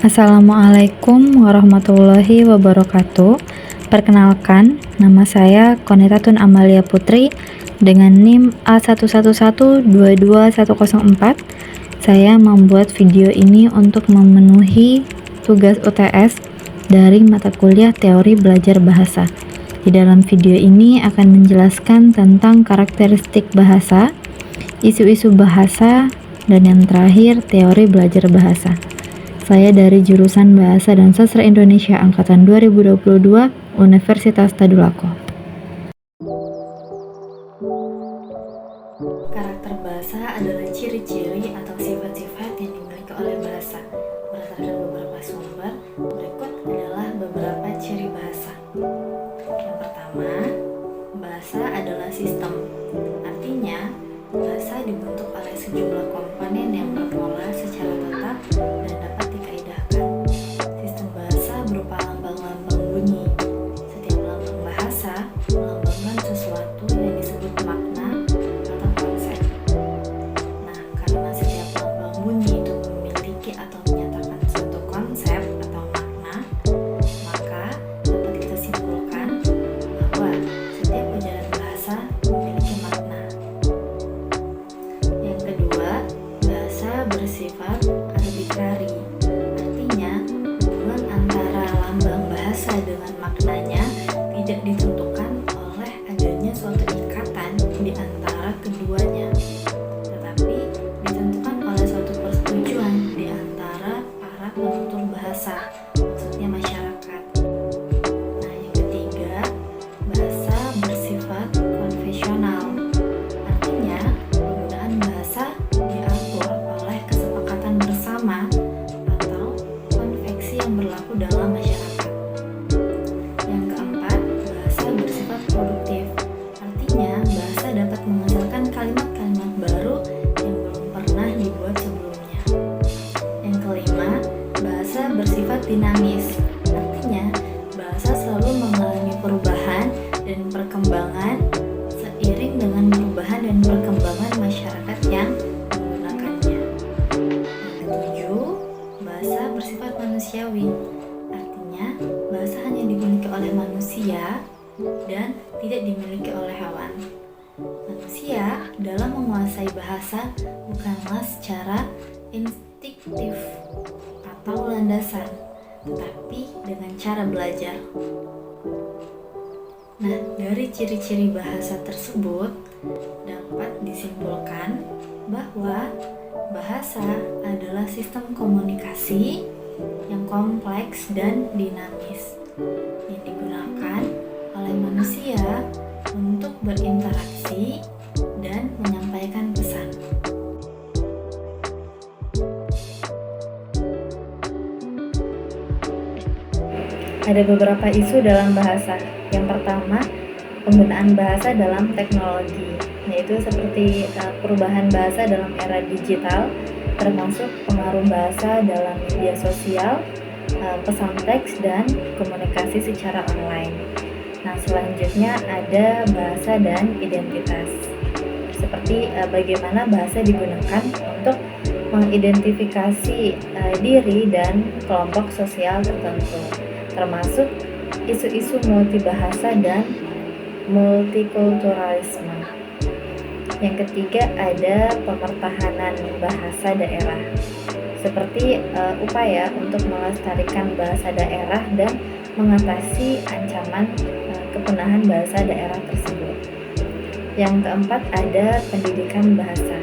Assalamualaikum warahmatullahi wabarakatuh. Perkenalkan, nama saya Konitatun Amalia Putri dengan NIM A11122104. Saya membuat video ini untuk memenuhi tugas UTS dari mata kuliah Teori Belajar Bahasa. Di dalam video ini akan menjelaskan tentang karakteristik bahasa, isu-isu bahasa, dan yang terakhir teori belajar bahasa. Saya dari jurusan Bahasa dan Sastra Indonesia Angkatan 2022 Universitas Tadulako. Karakter bahasa adalah ciri-ciri atau sifat-sifat yang dimiliki oleh bahasa. Berdasarkan beberapa sumber, berikut adalah beberapa ciri bahasa. Yang pertama, bahasa adalah sistem. Artinya, bahasa dibentuk oleh sejumlah komponen yang berpola secara tetap dan dapat dikaidahkan. Sistem bahasa berupa lambang-lambang bunyi. Setiap lambang bahasa melambangkan sesuatu yang disebut makna atau konsep. Nah, karena setiap lambang bunyi itu memiliki atau menyatakan suatu konsep atau makna, maka dapat kita simpulkan bahwa setiap ajaran bahasa memiliki makna. Yang kedua, bahasa bersifat arbitrari. Artinya, hubungan antara lambang bahasa dengan maknanya tidak ditentukan oleh adanya suatu ikatan di antara keduanya, tetapi ditentukan oleh suatu persetujuan di antara para penutur bahasa, maksudnya masyarakat. Nah, yang ketiga, bahasa bersifat konvensional. Artinya, penggunaan bahasa diatur oleh kesepakatan bersama atau konvensi yang berlaku dalam masyarakat. Yang keempat, bahasa bersifat produktif. Artinya, bahasa dapat menghasilkan kalimat-kalimat baru yang belum pernah dibuat sebelumnya. Yang kelima, bahasa bersifat dinamis. Artinya, bahasa selalu mengalami perubahan dan perkembangan seiring dengan perubahan dan perkembangan masyarakat yang menggunakannya. Yang ketujuh, bahasa bersifat manusiawi. Artinya, bahasa hanya dimiliki oleh manusia dan tidak dimiliki oleh hewan. Manusia dalam menguasai bahasa bukanlah secara instiktif atau landasan, tetapi dengan cara belajar. Nah, dari ciri-ciri bahasa tersebut dapat disimpulkan bahwa bahasa adalah sistem komunikasi yang kompleks dan dinamis yang digunakan oleh manusia untuk berinteraksi dan menyampaikan pesan. Ada beberapa isu dalam bahasa. Yang pertama, penggunaan bahasa dalam teknologi, yaitu seperti perubahan bahasa dalam era digital, termasuk pengaruh bahasa dalam media sosial, pesan teks, dan komunikasi secara online. Nah, selanjutnya ada bahasa dan identitas, seperti bagaimana bahasa digunakan untuk mengidentifikasi diri dan kelompok sosial tertentu, termasuk isu-isu multibahasa dan multikulturalisme. Yang ketiga ada pemertahanan bahasa daerah, seperti upaya untuk melestarikan bahasa daerah dan mengatasi ancaman kepunahan bahasa daerah tersebut. Yang keempat ada pendidikan bahasa,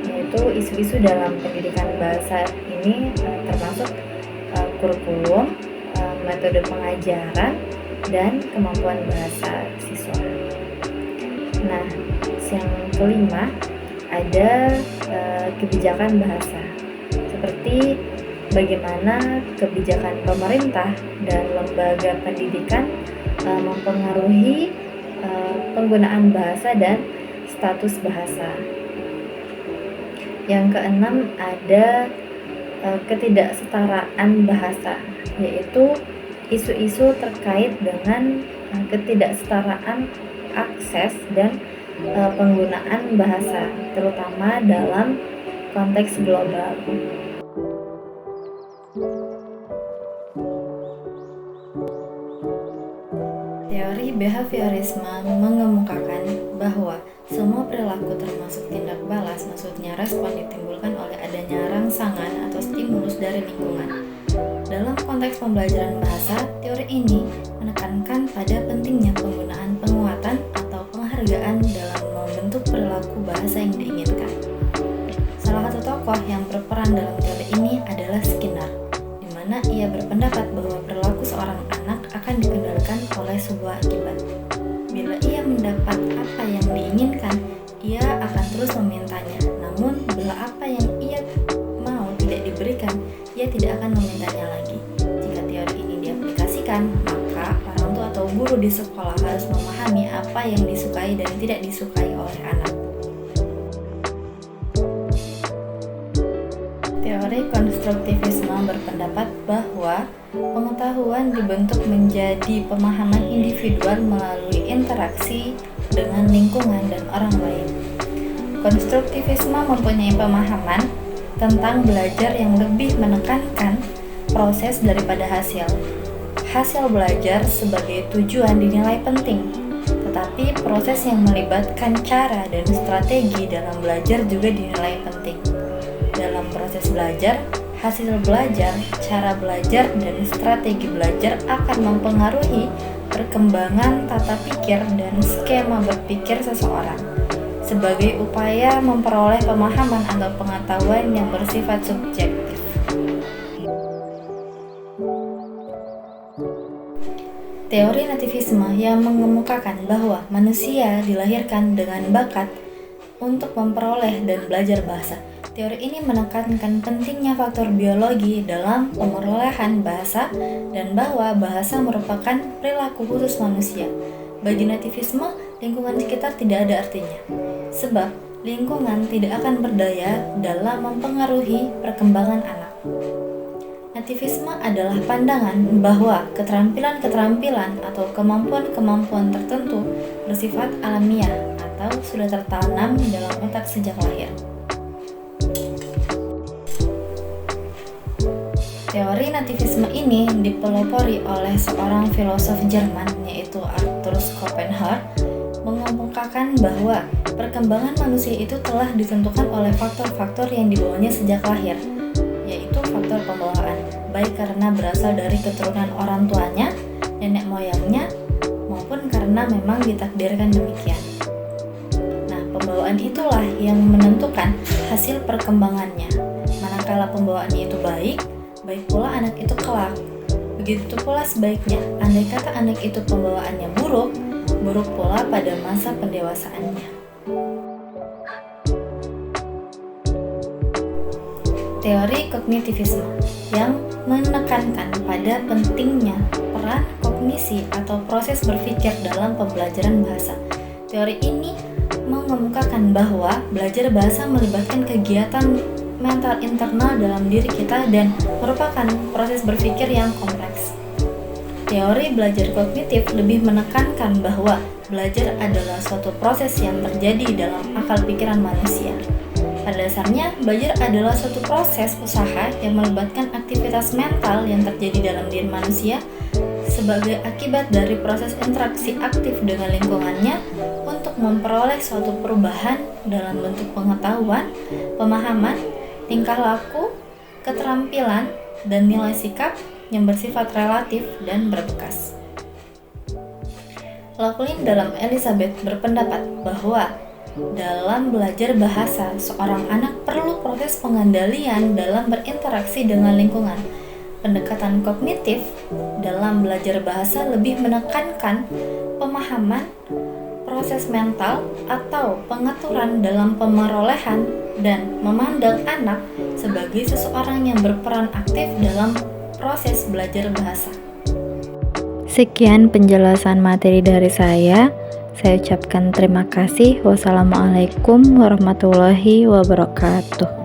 yaitu isu-isu dalam pendidikan bahasa ini termasuk kurikulum, metode pengajaran, dan kemampuan bahasa siswa. Nah, yang kelima ada kebijakan bahasa, seperti bagaimana kebijakan pemerintah dan lembaga pendidikan mempengaruhi penggunaan bahasa dan status bahasa. Yang keenam ada ketidaksetaraan bahasa, yaitu isu-isu terkait dengan ketidaksetaraan akses dan penggunaan bahasa, terutama dalam konteks global. Teori behaviorisme mengemukakan bahwa semua perilaku termasuk tindak balas, maksudnya respon ditimbulkan oleh adanya rangsangan atau stimulus dari lingkungan. Dalam konteks pembelajaran bahasa, teori ini menekankan pada pentingnya penggunaan penguatan atau penghargaan dalam membentuk perilaku bahasa yang diinginkan. Salah satu tokoh yang berperan dalam teori ini adalah Skinner, di mana ia berpendapat bahwa perilaku seorang anak akan dikendalikan oleh sebuah akibat. Bila ia mendapat apa yang diinginkan, ia akan terus memintanya. Namun, bila apa yang ia mau tidak diberikan, ia tidak akan memintanya lagi. Jika teori ini diaplikasikan, maka orang tua atau guru di sekolah harus memahami apa yang disukai dan tidak disukai oleh anak. Teori konstruktivisme berpendapat bahwa pengetahuan dibentuk menjadi pemahaman individual melalui interaksi dengan lingkungan dan orang lain. Konstruktivisme mempunyai pemahaman tentang belajar yang lebih menekankan proses daripada hasil. Hasil belajar sebagai tujuan dinilai penting, tetapi proses yang melibatkan cara dan strategi dalam belajar juga dinilai penting. Dalam proses belajar, hasil belajar, cara belajar, dan strategi belajar akan mempengaruhi perkembangan tata pikir dan skema berpikir seseorang sebagai upaya memperoleh pemahaman atau pengetahuan yang bersifat subjektif. Teori nativisme yang mengemukakan bahwa manusia dilahirkan dengan bakat untuk memperoleh dan belajar bahasa. Teori ini menekankan pentingnya faktor biologi dalam pemerolehan bahasa dan bahwa bahasa merupakan perilaku khusus manusia. Bagi nativisme, lingkungan sekitar tidak ada artinya, sebab lingkungan tidak akan berdaya dalam mempengaruhi perkembangan anak. Nativisme adalah pandangan bahwa keterampilan-keterampilan atau kemampuan-kemampuan tertentu bersifat alamiah atau sudah tertanam dalam otak sejak lahir. Teori nativisme ini dipelopori oleh seorang filosof Jerman, yaitu Arthur Schopenhauer, mengemukakan bahwa perkembangan manusia itu telah ditentukan oleh faktor-faktor yang dibawanya sejak lahir, yaitu faktor pembawaan, baik karena berasal dari keturunan orang tuanya, nenek moyangnya, maupun karena memang ditakdirkan demikian. Nah, pembawaan itulah yang menentukan hasil perkembangannya. Manakala pembawaannya itu baik pula anak itu kelak. Begitu pula sebaiknya, andai kata anak itu pembawaannya buruk pula pada masa pendewasaannya. Teori kognitivisme yang menekankan pada pentingnya peran kognisi atau proses berpikir dalam pembelajaran bahasa. Teori ini mengemukakan bahwa belajar bahasa melibatkan kegiatan mental internal dalam diri kita dan merupakan proses berpikir yang kompleks. Teori belajar kognitif lebih menekankan bahwa belajar adalah suatu proses yang terjadi dalam akal pikiran manusia. Pada dasarnya, belajar adalah suatu proses usaha yang melibatkan aktivitas mental yang terjadi dalam diri manusia sebagai akibat dari proses interaksi aktif dengan lingkungannya untuk memperoleh suatu perubahan dalam bentuk pengetahuan, pemahaman, tingkah laku, keterampilan, dan nilai sikap yang bersifat relatif dan berbekas. Loveline dalam Elizabeth berpendapat bahwa dalam belajar bahasa, seorang anak perlu proses pengendalian dalam berinteraksi dengan lingkungan. Pendekatan kognitif dalam belajar bahasa lebih menekankan pemahaman, proses mental, atau pengaturan dalam pemerolehan dan memandang anak sebagai seseorang yang berperan aktif dalam proses belajar bahasa. Sekian penjelasan materi dari saya. Saya ucapkan terima kasih. Wassalamualaikum warahmatullahi wabarakatuh.